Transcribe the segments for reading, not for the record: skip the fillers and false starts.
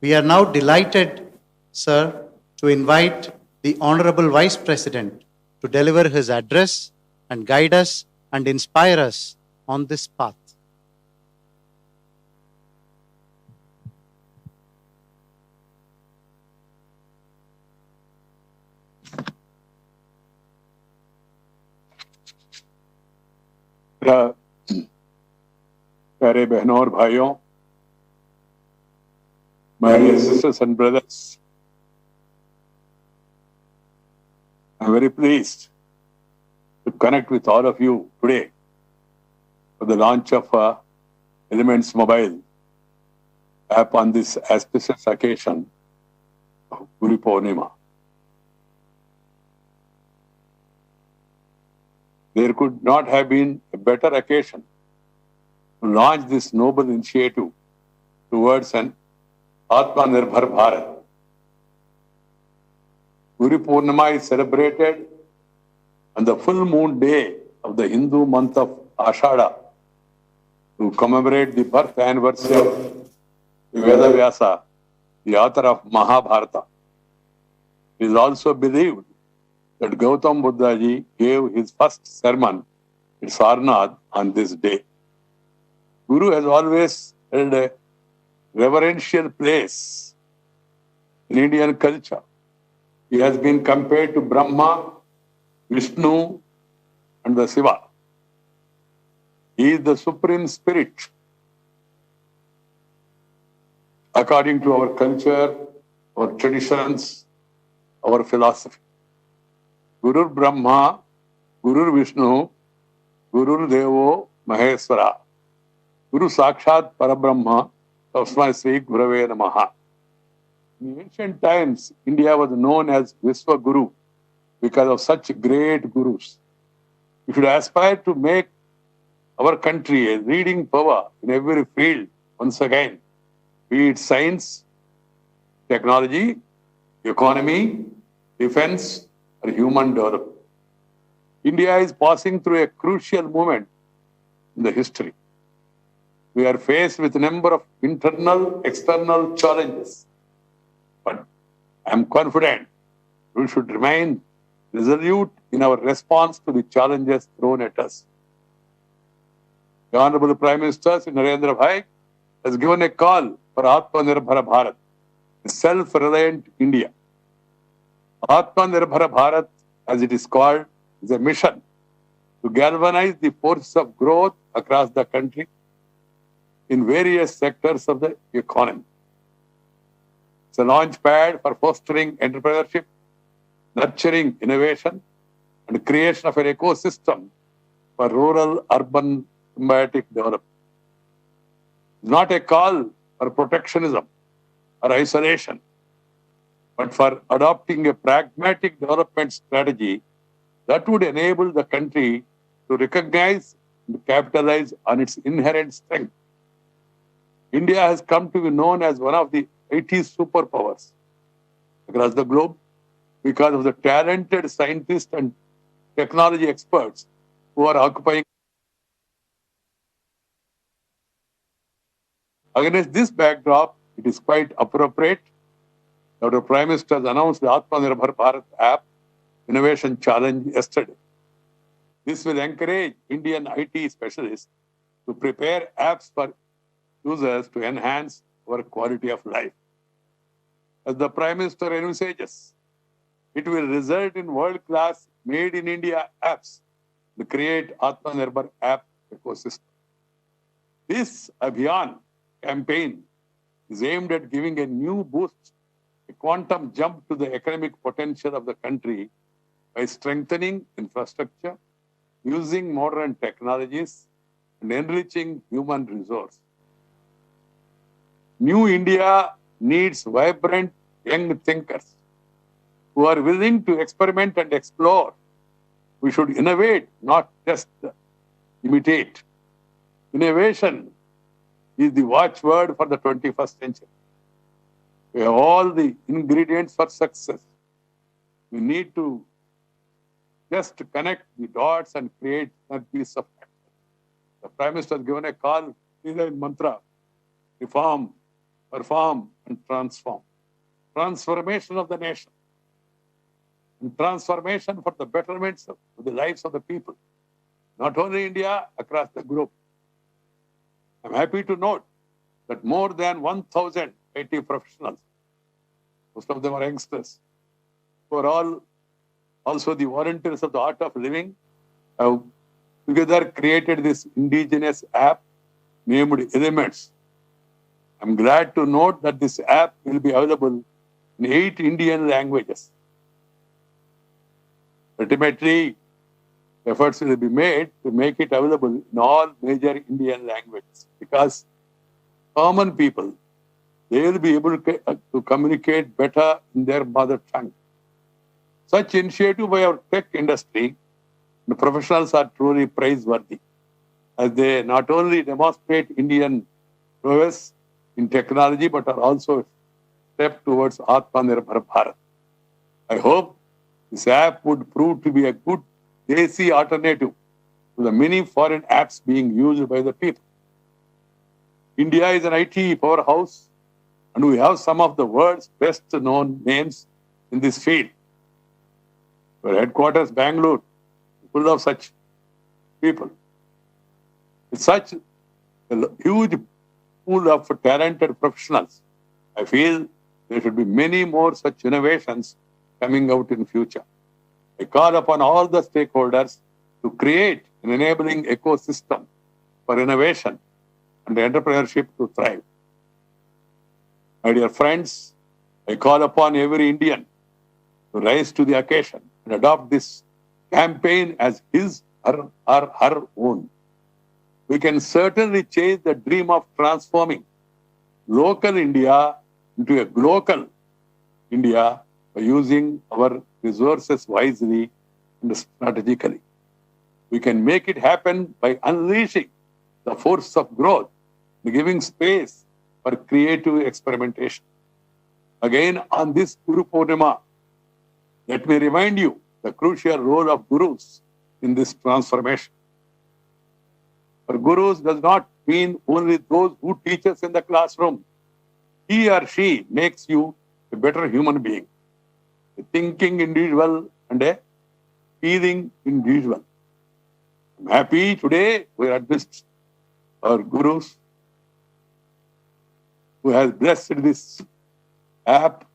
We are now delighted, sir, to invite the Honorable Vice President to deliver his address and guide us and inspire us on this path. प्यारे बहनों और भाइयों, my dear sisters and brothers, I'm very pleased to connect with all of you today for the launch of Elements Mobile app on this auspicious occasion of Guru Purnima. There could not have been a better occasion to launch this noble initiative towards an Atmanirbhar Bharat. Guru Purnima is celebrated on the full moon day of the Hindu month of Ashada to commemorate the birth anniversary of Veda Vyasa, the author of Mahabharata. It is also believed that Gautam Buddha ji gave his first sermon at Sarnath on this day. Guru has always held a reverential place in Indian culture. He has been compared to Brahma, Vishnu, and the Shiva. He is the supreme spirit. According to our culture, our traditions, our philosophy. Guru Brahma, Guru Vishnu, Guru Devo Maheswara. Guru Sakshat Parabrahma, Tasmai Sri Gurave Namaha. In ancient times, India was known as Vishwa Guru because of such great gurus. We should aspire to make our country a leading power in every field once again, be it science, technology, economy, defense, or human development. India is passing through a crucial moment in the history. We are faced with a number of internal, external challenges. But I am confident we should remain resolute in our response to the challenges thrown at us. The Honorable Prime Minister, Sri Narendra Bhai, has given a call for Atmanirbhar Bharat, a self-reliant India. Atmanirbhar Bharat, as it is called, is a mission to galvanize the forces of growth across the country in various sectors of the economy. It's a launch pad for fostering entrepreneurship, nurturing innovation, and creation of an ecosystem for rural-urban symbiotic development. It's not a call for protectionism or isolation, but for adopting a pragmatic development strategy that would enable the country to recognize and capitalize on its inherent strength. India has come to be known as one of the 80 superpowers across the globe because of the talented scientists and technology experts who are occupying. Against this backdrop, it is quite appropriate that the Prime Minister has announced the Atmanirbhar Bharat app Innovation Challenge yesterday. This will encourage Indian IT specialists to prepare apps for users to enhance our quality of life. As the Prime Minister envisages, it will result in world-class made in India apps to create Atmanirbhar app ecosystem. This Abhiyan campaign is aimed at giving a new boost, a quantum jump to the economic potential of the country by strengthening infrastructure, using modern technologies, and enriching human resources. New India needs vibrant young thinkers who are willing to experiment and explore. We should innovate, not just imitate. Innovation is the watchword for the 21st century. We have all the ingredients for success. We need to just connect the dots and create a piece of action. The Prime Minister has given a call in mantra, reform, perform and transform. Transformation of the nation and transformation for the betterments of the lives of the people. Not only India, across the globe. I'm happy to note that more than 1,000 IT professionals, most of them are youngsters, who are all also the volunteers of the art of living, have together created this indigenous app named Elements. I'm glad to note that this app will be available in 8 Indian languages. Ultimately, efforts will be made to make it available in all major Indian languages, because common people, they will be able to communicate better in their mother tongue. Such initiative by our tech industry, the professionals are truly praiseworthy, as they not only demonstrate Indian prowess in technology, but are also a step towards Atmanirbhar Bharat. I hope this app would prove to be a good Desi alternative to the many foreign apps being used by the people. India is an IT powerhouse, and we have some of the world's best known names in this field. Our headquarters, Bangalore, is full of such people. With such a huge pool of talented professionals, I feel there should be many more such innovations coming out in future. I call upon all the stakeholders to create an enabling ecosystem for innovation and entrepreneurship to thrive. My dear friends, I call upon every Indian to rise to the occasion and adopt this campaign as his or her own. We can certainly chase the dream of transforming local India into a global India by using our resources wisely and strategically. We can make it happen by unleashing the force of growth and giving space for creative experimentation. Again, on this Guru Purnima, let me remind you the crucial role of gurus in this transformation. For gurus does not mean only those who teach us in the classroom. He or she makes you a better human being, a thinking individual and a feeling individual. I'm happy today we addressed our gurus who has blessed this app,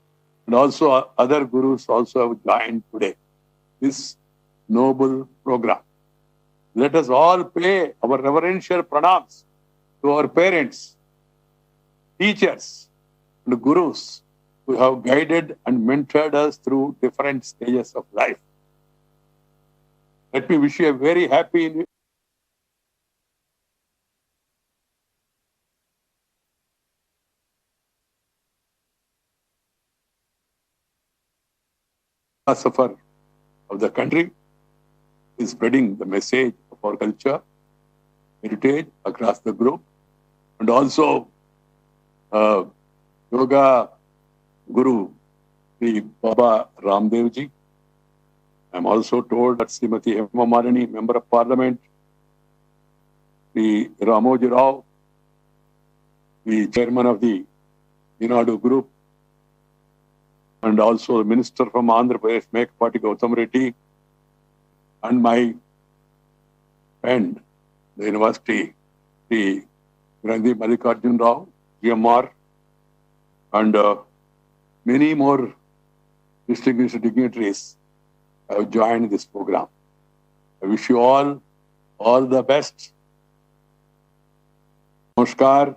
and also other gurus also have joined today this noble program. Let us all pay our reverential pranams to our parents, teachers, and gurus who have guided and mentored us through different stages of life. Let me wish you a very happy New philosopher of the country is spreading the message of our culture, heritage across the globe, and also Yoga Guru, Sri Baba Ramdev Ji. I'm also told that Srimati Hema Malini, Member of Parliament, Sri Ramoji Rao, the Chairman of the Inadu Group, and also the Minister from Andhra Pradesh, Make Party Gautam Reddy, and my friend, the University, the Gandhi Mallikarjun Rao, GMR, and many more distinguished dignitaries have joined this program. I wish you all the best. Namaskar.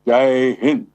Jai Hind.